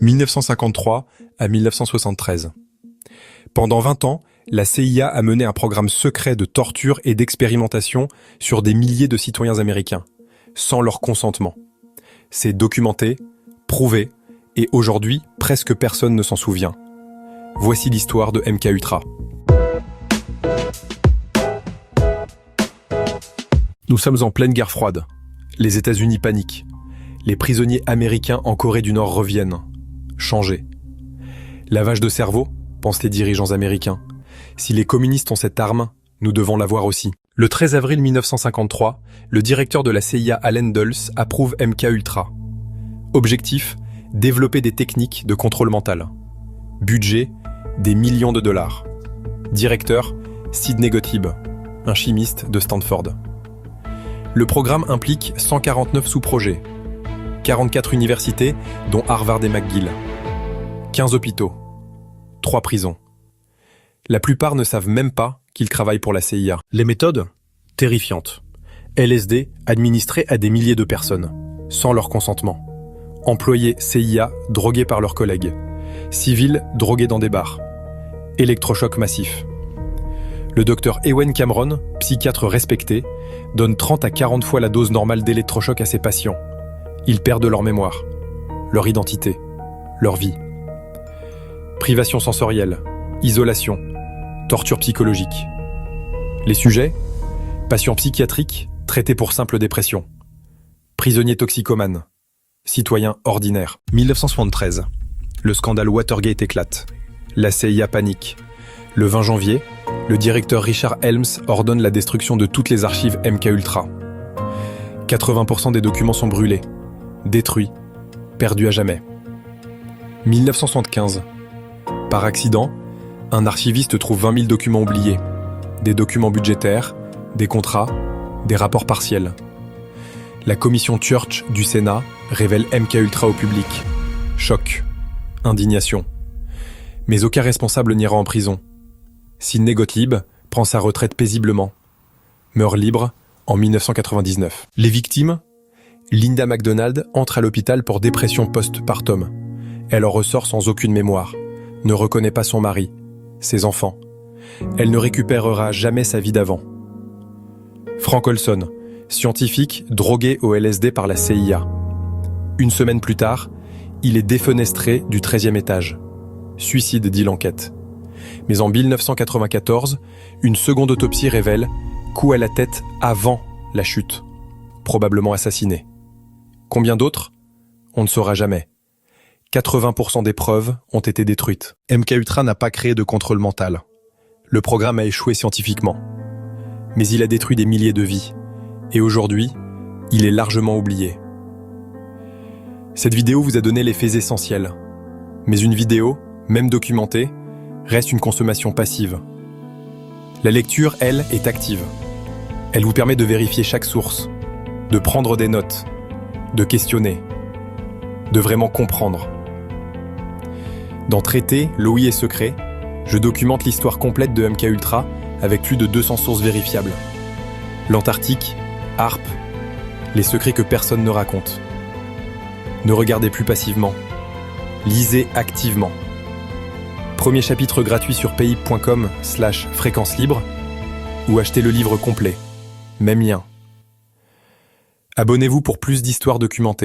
1953 à 1973. Pendant 20 ans, la CIA a mené un programme secret de torture et d'expérimentation sur des milliers de citoyens américains, sans leur consentement. C'est documenté, prouvé, et aujourd'hui, presque personne ne s'en souvient. Voici l'histoire de MKUltra. Nous sommes en pleine guerre froide. Les États-Unis paniquent. Les prisonniers américains en Corée du Nord reviennent. Changés. Lavage de cerveau, pensent les dirigeants américains. Si les communistes ont cette arme, nous devons l'avoir aussi. Le 13 avril 1953, le directeur de la CIA Allen Dulles approuve MKUltra. Objectif, développer des techniques de contrôle mental. Budget, des millions de dollars. Directeur, Sidney Gottlieb, un chimiste de Stanford. Le programme implique 149 sous-projets, 44 universités, dont Harvard et McGill, 15 hôpitaux, 3 prisons. La plupart ne savent même pas qu'ils travaillent pour la CIA. Les méthodes ? Terrifiantes. LSD administré à des milliers de personnes, sans leur consentement. Employés CIA drogués par leurs collègues. Civils drogués dans des bars. Électrochoc massif. Le docteur Ewen Cameron, psychiatre respecté, donne 30 à 40 fois la dose normale d'électrochoc à ses patients. Ils perdent leur mémoire, leur identité, leur vie. Privation sensorielle, isolation, torture psychologique. Les sujets ? Patients psychiatriques traités pour simple dépression. Prisonniers toxicomanes. Citoyens ordinaires. 1973. Le scandale Watergate éclate. La CIA panique. Le 20 janvier, le directeur Richard Helms ordonne la destruction de toutes les archives MKUltra. 80% des documents sont brûlés, détruits, perdus à jamais. 1975. Par accident, un archiviste trouve 20 000 documents oubliés. Des documents budgétaires, des contrats, des rapports partiels. La commission Church du Sénat révèle MKUltra au public. Choc, indignation. Mais aucun responsable n'ira en prison. Sidney Gottlieb prend sa retraite paisiblement. Meurt libre en 1999. Les victimes ? Linda McDonald entre à l'hôpital pour dépression post-partum. Elle en ressort sans aucune mémoire, ne reconnaît pas son mari, ses enfants. Elle ne récupérera jamais sa vie d'avant. Frank Olson, scientifique drogué au LSD par la CIA. Une semaine plus tard, il est défenestré du 13e étage. Suicide, dit l'enquête. Mais en 1994, une seconde autopsie révèle coup à la tête avant la chute, probablement assassiné. Combien d'autres ? On ne saura jamais. 80% des preuves ont été détruites. MKUltra n'a pas créé de contrôle mental. Le programme a échoué scientifiquement. Mais il a détruit des milliers de vies. Et aujourd'hui, il est largement oublié. Cette vidéo vous a donné les faits essentiels. Mais une vidéo, même documentée, reste une consommation passive. La lecture, elle, est active. Elle vous permet de vérifier chaque source, de prendre des notes, de questionner, de vraiment comprendre. Dans Traité, l'OI est secret, je documente l'histoire complète de MKUltra avec plus de 200 sources vérifiables. L'Antarctique, HAARP, les secrets que personne ne raconte. Ne regardez plus passivement, lisez activement. Premier chapitre gratuit sur payip.com/fréquence libre ou achetez le livre complet. Même lien. Abonnez-vous pour plus d'histoires documentées.